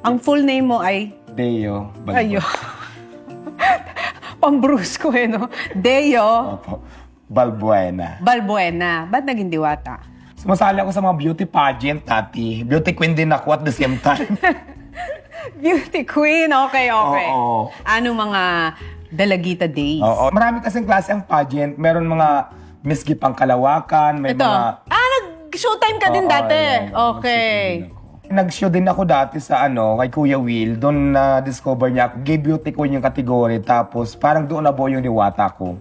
Ang full name mo ay? Deo Balbuena. Ayo. Pambrusko eh, no? Deo Opo. Balbuena. Balbuena. Ba't naging Diwata? Sumasali ako sa mga beauty pageant, Tati. Beauty queen din ako at the same time. Beauty queen. Okay. Oo. Ano mga Dalagita Days? Oo. Marami kasing klase ang pageant. Meron mga Miss Gipang Kalawakan, may Ito. mga... Nag-showtime ka din Oo, dati. ayan. Okay. Nag-show din ako dati sa kay Kuya Will. Doon na-discover niya ako. Gay beauty queen yung category. Tapos parang doon na buo yung Diwata ko.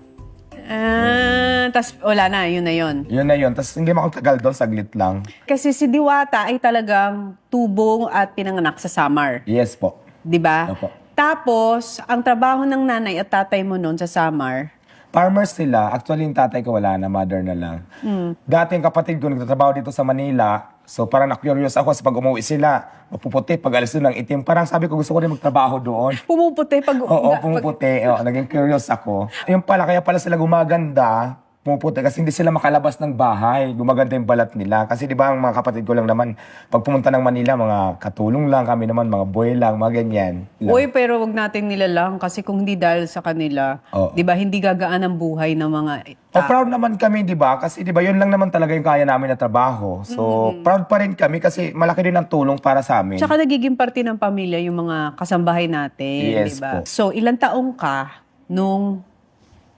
Tas wala na, yun na yun. Yun na yun. Tapos hindi mo ako tagal doon, saglit lang. Kasi si Diwata ay talagang tubong at pinanganak sa Samar. Yes po. Di ba? Opo. Tapos, ang trabaho ng nanay at tatay mo noon sa Samar, Farmers sila. Actually, yung tatay ko wala na, mother na lang. Dati yung kapatid ko nagtatrabaho dito sa Manila. So parang na-curious ako sa pag umuwi sila. Mapuputi, pag alis doon ng itim. Parang sabi ko gusto ko rin magtrabaho doon. pumuputi pag... Oo, pumuputi. Oo, naging curious ako. Yung pala, kaya pala sila gumaganda, pumuputi kasi hindi sila makalabas ng bahay. Gumaganda yung balat nila. Kasi di ba ang mga kapatid ko lang naman, pag pumunta ng Manila, mga katulong lang kami naman, mga boy lang, mga ganyan. Uy, pero wag natin nilalang kasi kung hindi dahil sa kanila, Oo. di ba, hindi gagaan ang buhay ng mga Proud naman kami, di ba? Kasi di ba, yun lang naman talaga yung kaya namin na trabaho. So, proud pa rin kami kasi malaki din ang tulong para sa amin. Tsaka nagiging parte ng pamilya yung mga kasambahay natin, Yes di ba? po. So, ilang taong ka nung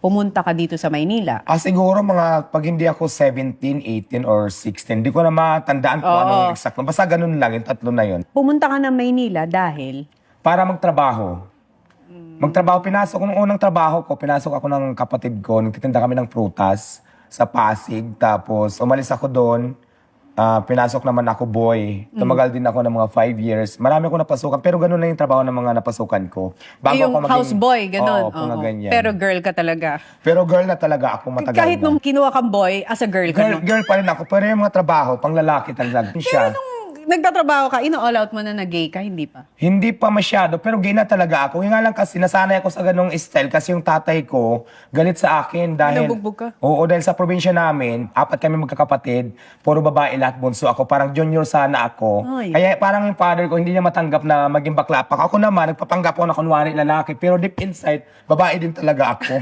pumunta ka dito sa Maynila? Siguro pag hindi ako 17, 18, or 16, di ko na matandaan kung anong exact. Basta ganun lang, yung tatlo na yun. Pumunta ka ng Maynila dahil... Para magtrabaho. Magtrabaho, nung unang trabaho ko, pinasok ako ng kapatid ko, nagtitinda kami ng prutas sa Pasig. Tapos umalis ako doon, pinasok naman ako boy. Tumagal din ako ng mga 5 years. Marami ako napasukan, pero ganun lang yung trabaho ng mga napasukan ko. yung ako maging- houseboy, ganun. Oo, mga Oo. ganyan. Pero girl ka talaga. Pero girl na talaga ako matagal Kahit na. nung kinuha kang boy, as a girl ka, no? Girl pa rin ako, pero yung mga trabaho, pang lalaki talaga. Siya. Nung nagtatrabaho ka, ino-all out mo na gay ka, hindi pa? Hindi pa masyado, pero gay na talaga ako. Yung nga lang kasi, nasanay ako sa ganong style kasi yung tatay ko, galit sa akin dahil... Nabugbog ka? Oo, dahil sa probinsya namin, 4 kami magkakapatid, puro babae lahat, bunso ako. Parang junior sana ako. Ay. Kaya parang yung father ko, hindi niya matanggap na maging bakla pa. Ako naman, nagpapanggap ako na kunwari lalaki, pero deep inside, babae din talaga ako.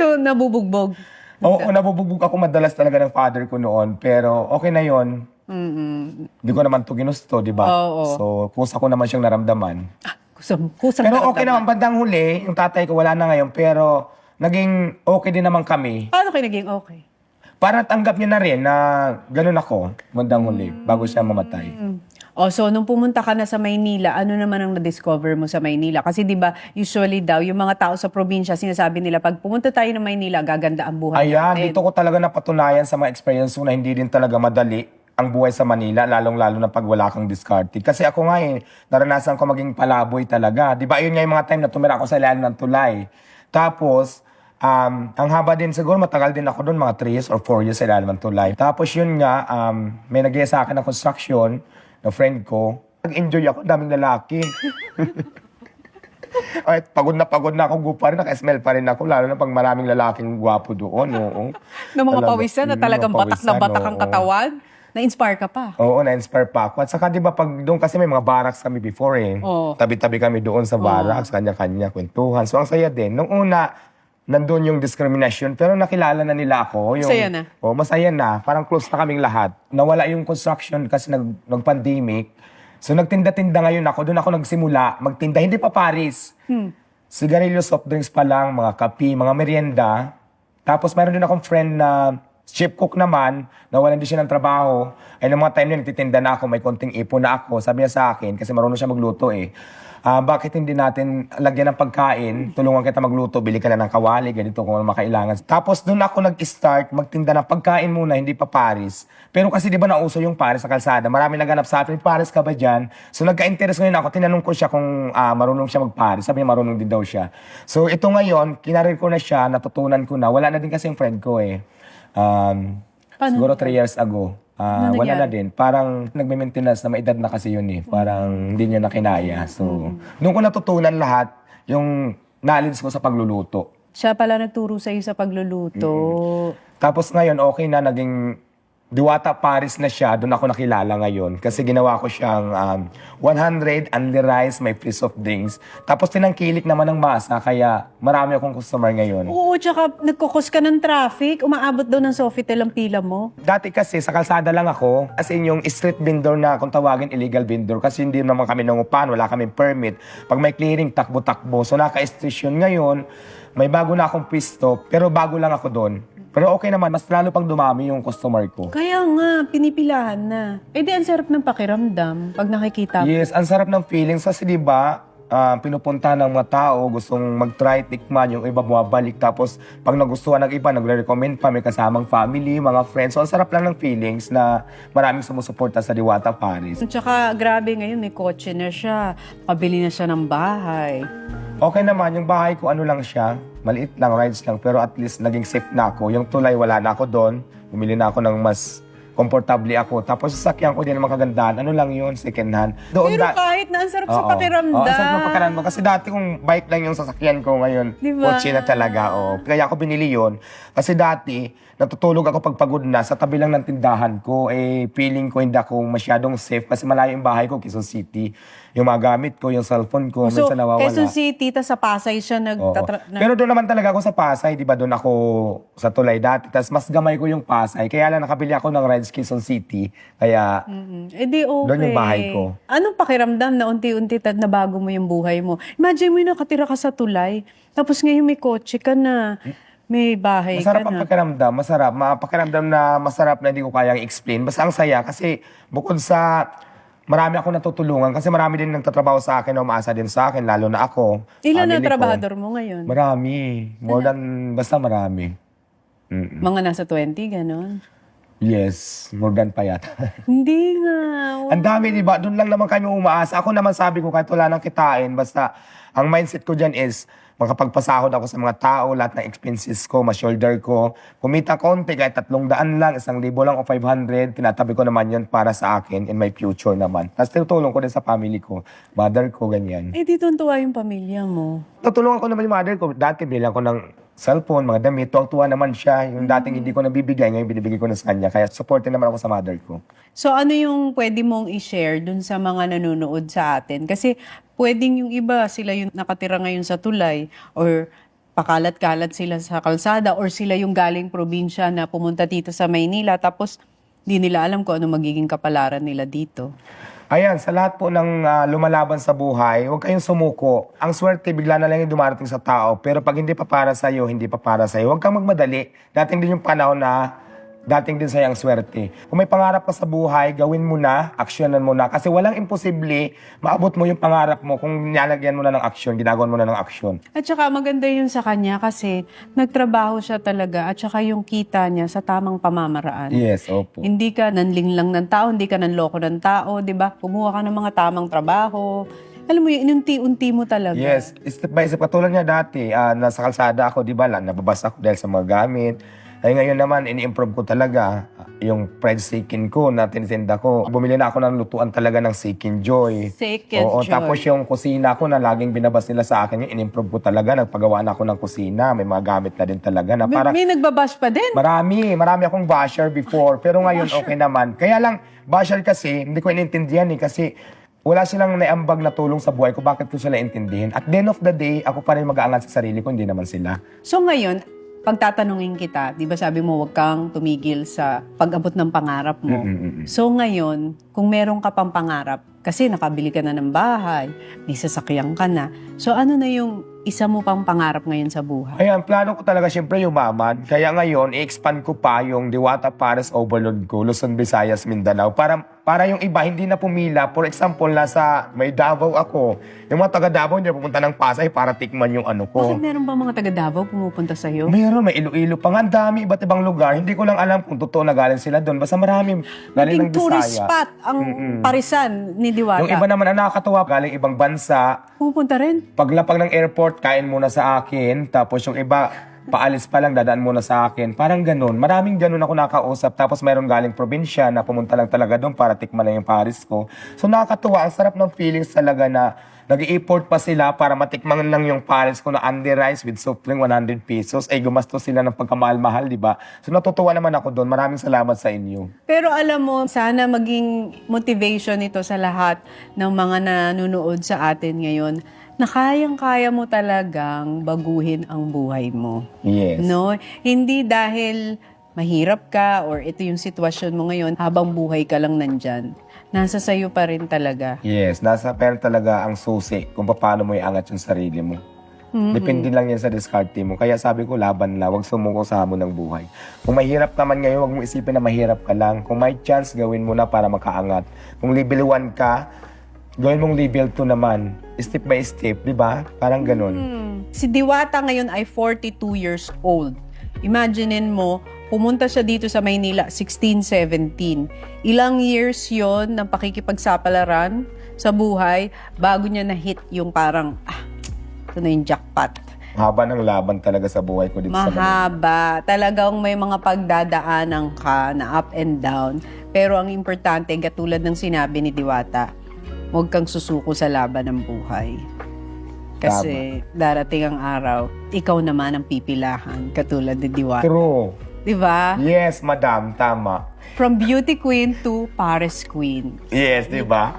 So, nabubugbog. Oo, nabubugbog ako madalas talaga ng father ko noon, pero okay na yon. Hindi ko naman to ginusto, di ba? Oo. So, kusa ko naman siyang naramdaman. Kusang Pero okay naramdaman. naman, bandang huli, yung tatay ko wala na ngayon, pero naging okay din naman kami. Paano kayo naging okay? Para tanggap niya na rin na ganun ako, bandang huli, bago siya mamatay. So nung pumunta ka na sa Maynila, ano naman ang na-discover mo sa Maynila? Kasi di ba usually daw, yung mga tao sa probinsya, sinasabi nila, pag pumunta tayo ng Maynila, gaganda ang buhay Ayan, natin. dito ko talaga napatunayan sa mga experience ko na hindi din talaga madali ang buhay sa Manila, lalong-lalo na pag wala kang discarded. Kasi ako nga naranasan ko maging palaboy talaga. Di ba, yun nga yung mga time na tumira ako sa ilalim ng tulay. Tapos, ang haba din siguro, matagal din ako doon, mga 3 years or 4 years sa ilalim ng tulay. Tapos yun nga, may nag-iaya sa akin ng construction, na friend ko. Nag-enjoy ako, daming lalaki. Ay, pagod na ako, gupa rin, naka-smell pa rin ako, lalo na pag maraming lalaking gwapo doon. Oo. Na mga Talaga, pawisan na mga talagang batak na pawisan, batak ang oo. katawan, na-inspire ka pa. Oo, na-inspire pa ako. At saka di ba pag doon kasi may mga barracks kami before Oo. Tabi-tabi kami doon sa barracks, kanya-kanya, kwentuhan. So ang saya din. Nung una, nandun yung discrimination, pero nakilala na nila ako. Yung, Masaya na? Oo, masaya na. Parang close na kaming lahat. Nawala yung construction kasi nag-pandemic. So nagtinda-tinda ngayon ako. Doon ako nagsimula magtinda. Hindi pa Paris. Sigarilyo, soft drinks pa lang, mga kape, mga merienda. Tapos meron din akong friend na chef cook naman, nawalan din siya ng trabaho. Ay, nung mga time na nagtitinda na ako, may konting ipon na ako. Sabi niya sa akin, kasi marunong siya magluto bakit hindi natin lagyan ng pagkain, tulungan kita magluto, bili ka na ng kawali, ganito kung ano makailangan. Tapos doon ako nag-start magtinda ng pagkain muna, hindi pa Paris. Pero kasi di ba nauso yung Paris sa kalsada, marami naghanap sa akin, Paris ka ba dyan? So nagka-interest ngayon ako, tinanong ko siya kung marunong siya mag-Paris. Sabi niya marunong din daw siya. So ito ngayon, kinarir ko na siya, natutunan ko na. Wala na din kasi yung friend ko siguro 3 years ago. Ano Wala na nangyari? din. Parang nagme-maintenance na maedad na kasi yun Parang hindi niya na kinaya. So, doon ko natutunan lahat yung knowledge ko sa pagluluto. Siya pala nagturo sa'yo sa pagluluto. Tapos ngayon, okay na, naging Diwata Paris na siya, doon ako nakilala ngayon. Kasi ginawa ko siyang 100 only rice, may free soft drinks. Tapos tinangkilik naman ng masa, kaya marami akong customer ngayon. Oo, tsaka nagkukos ka ng traffic. Umaabot daw ng Sofitel ang pila mo. Dati kasi sa kalsada lang ako, as in yung street vendor na kung tawagin illegal vendor kasi hindi naman kami nangupahan, wala kaming permit. Pag may clearing, takbo-takbo. So naka-station ngayon, may bago na akong pisto, pero bago lang ako doon. Pero okay naman, mas lalo pang dumami yung customer ko. Kaya nga, pinipilahan na. Eh di, ang sarap ng pakiramdam pag nakikita mo. Yes, ang sarap ng feelings kasi di ba, pinupunta ng mga tao, gustong mag-try, tikman, yung iba bumabalik. Tapos pag nagustuhan ng iba, nagre-recommend pa, may kasamang family, mga friends. So ang sarap lang ng feelings na maraming sumusuporta sa Diwata Paris. At saka, grabe ngayon, may kotse na siya. Pabili na siya ng bahay. Okay naman, yung bahay ko ano lang siya, maliit lang, rides lang, pero at least naging safe na ako. Yung tulay, wala na ako doon. Bumili na ako ng mas komportable ako. Tapos sasakyan ko din ng makagandaan. Ano lang yun, second hand. Doon Pero kahit na, ang sarap sa Oo. pakiramdam. Oo, ang sarap ng pakiramdam. Kasi dati kung bike lang yung sasakyan ko ngayon, Diba? kotse na talaga. Oo. Kaya ako binili yun. Kasi dati, natutulog ako pag pagod na sa tabi lang ng tindahan ko. Eh, feeling ko hindi ako masyadong safe kasi malayo yung bahay ko, Quezon City. Yung mga gamit ko, yung cellphone ko, So, minsan nawawala. Quezon City, tas sa Pasay siya Oo. Pero doon naman talaga ako sa Pasay, di ba? Doon ako sa Tulay dati. Tapos mas gamay ko yung Pasay. Kaya lang nakabili ako ng Rides Quezon City. Kaya Eh di okay. Doon yung bahay ko. Anong pakiramdam na unti-unti nabago mo yung buhay mo? Imagine mo yung nakatira ka sa tulay, tapos ngayon may kotse ka na, may bahay masarap ka ang na. pakiramdam. Masarap. Pakiramdam na masarap na hindi ko kayang explain. Basta ang saya kasi bukod sa marami ako natutulungan kasi marami din nagtatrabaho sa akin na umaasa din sa akin, lalo na ako. Ilan na family ko. trabahador mo ngayon? Marami. More than, basta marami. Mga nasa 20, ganon? Yes, more than pa yata. Hindi nga. Ang dami, di ba? Doon lang naman kami umaasa. Ako naman sabi ko, kahit wala nang kitain, basta ang mindset ko dyan is, makapagpasahod ako sa mga tao, lahat ng expenses ko, ma-shoulder ko. Kumita konti, kahit 300 lang, 1,000 lang o 500, tinatabi ko naman yun para sa akin in my future naman. Tapos tinutulong ko din sa family ko, mother ko, ganyan. Eh di tuwa yung pamilya mo. Tutulungan ko naman yung mother ko. Dati bilang ko ng cellphone, mga damit, tuwang-tuwa naman siya. Yung dating hindi ko nabibigay, ngayon binibigay ko na sa kanya. Kaya supportin naman ako sa mother ko. So ano yung pwede mong i-share dun sa mga nanonood sa atin? Kasi pwedeng yung iba, sila yung nakatira ngayon sa tulay or pakalat-kalat sila sa kalsada or sila yung galing probinsya na pumunta dito sa Maynila tapos di nila alam kung ano magiging kapalaran nila dito. Ayan, sa lahat po ng lumalaban sa buhay, huwag kayong sumuko. Ang swerte, bigla na lang yung dumarating sa tao. Pero pag hindi pa para sa'yo, hindi pa para sa'yo, huwag kang magmadali. Dating din yung panahon na dating din sa'yo ang swerte. Kung may pangarap ka sa buhay, gawin mo na, aksyonan mo na. Kasi walang imposible, maabot mo yung pangarap mo kung nilalagyan mo na ng aksyon, ginagawan mo na ng aksyon. At saka maganda yun sa kanya kasi nagtrabaho siya talaga at saka yung kita niya sa tamang pamamaraan. Yes, opo. Hindi ka nanling lang ng tao, hindi ka nanloko ng tao, di ba? Kumuha ka ng mga tamang trabaho. Alam mo yun, inunti-unti mo talaga. Yes, step by step. Katulad niya dati, nasa kalsada ako, di ba, nababasa ako dahil sa mga gamit. Ay ngayon naman, ini-improve ko talaga yung fried chicken ko na tinitinda ko. Bumili na ako ng lutuan talaga ng Chicken Joy. Chicken Oo, Joy. tapos yung kusina ko na laging binabas nila sa akin, yung in-improve ko talaga. Nagpagawa na ako ng kusina. May mga gamit na din talaga. Na parang, May nagbabash pa din. marami akong basher before. Pero ngayon, okay naman. Kaya lang, basher kasi, hindi ko inintindihan kasi wala silang naiambag na tulong sa buhay ko. Bakit ko sila intindihin? At the end of the day, ako pa rin mag-aangat sa sarili ko, hindi naman sila. So ngayon, pagtatanungin kita, di ba sabi mo huwag kang tumigil sa pag-abot ng pangarap mo. So ngayon, kung meron ka pang pangarap, kasi nakabili ka na ng bahay, may sasakyan ka na. So ano na yung isa mo pang pangarap ngayon sa buhay? Ayan, plano ko talaga siyempre yumaman. Kaya ngayon, i-expand ko pa yung Diwata Paris Overload ko, Luzon, Visayas, Mindanao. Para yung iba hindi na pumila. For example, nasa may Davao ako. Yung mga taga Davao hindi na pupunta ng Pasay para tikman yung ano ko. Bakit meron ba mga taga Davao pumupunta sa'yo? Meron, may Iloilo pa nga. Ang dami, iba't ibang lugar. Hindi ko lang alam kung totoo na galing sila doon. Basta marami galing ng Naging tourist Bisaya. spot ang Parisan ni Diwata. Yung iba naman ang nakakatuwa, galing ibang bansa. Pupunta rin. Paglapag ng airport, kain muna sa akin. Tapos yung iba, paalis pa lang, dadaan muna sa akin. Parang ganun. Maraming ganun ako nakausap. Tapos mayroon galing probinsya na pumunta lang talaga doon para tikman lang yung Paris ko. So nakakatuwa. Ang sarap ng feelings talaga na Nag-i-import pa sila para matikman lang yung pares ko na Andy Rice with soft drink 100 pesos. Ay, gumastos sila ng pagkamahal-mahal, di ba? So, natutuwa naman ako doon. Maraming salamat sa inyo. Pero alam mo, sana maging motivation ito sa lahat ng mga nanonood sa atin ngayon na kayang-kaya mo talagang baguhin ang buhay mo. Yes. No? Hindi dahil mahirap ka or ito yung sitwasyon mo ngayon habang buhay ka lang nandyan. Nasa sayo pa rin talaga. Yes, nasa pero talaga ang susi kung paano mo iangat yung sarili mo. Depende lang yan sa diskarte mo. Kaya sabi ko, laban na, huwag sumuko sa hamon ng buhay. Kung mahirap naman ngayon, huwag mong isipin na mahirap ka lang. Kung may chance, gawin mo na para makaangat. Kung level 1 ka, gawin mong level 2 naman. Step by step, di ba? Parang ganun. Si Diwata ngayon ay 42 years old. Imaginein mo, pumunta siya dito sa Maynila, 16, 17. Ilang years yon ng pakikipagsapalaran sa buhay bago niya na-hit yung parang, ito na yung jackpot. Haba ng laban talaga sa buhay ko dito sa Manila. Mahaba. Talagang may mga pagdadaanan ka na up and down. Pero ang importante, katulad ng sinabi ni Diwata, huwag kang susuko sa laban ng buhay. Kasi darating ang araw, ikaw naman ang pipilahan, katulad ni Diwata. True. Diba? Yes, madam. Tama. From beauty queen to Paris queen. Yes, di ba?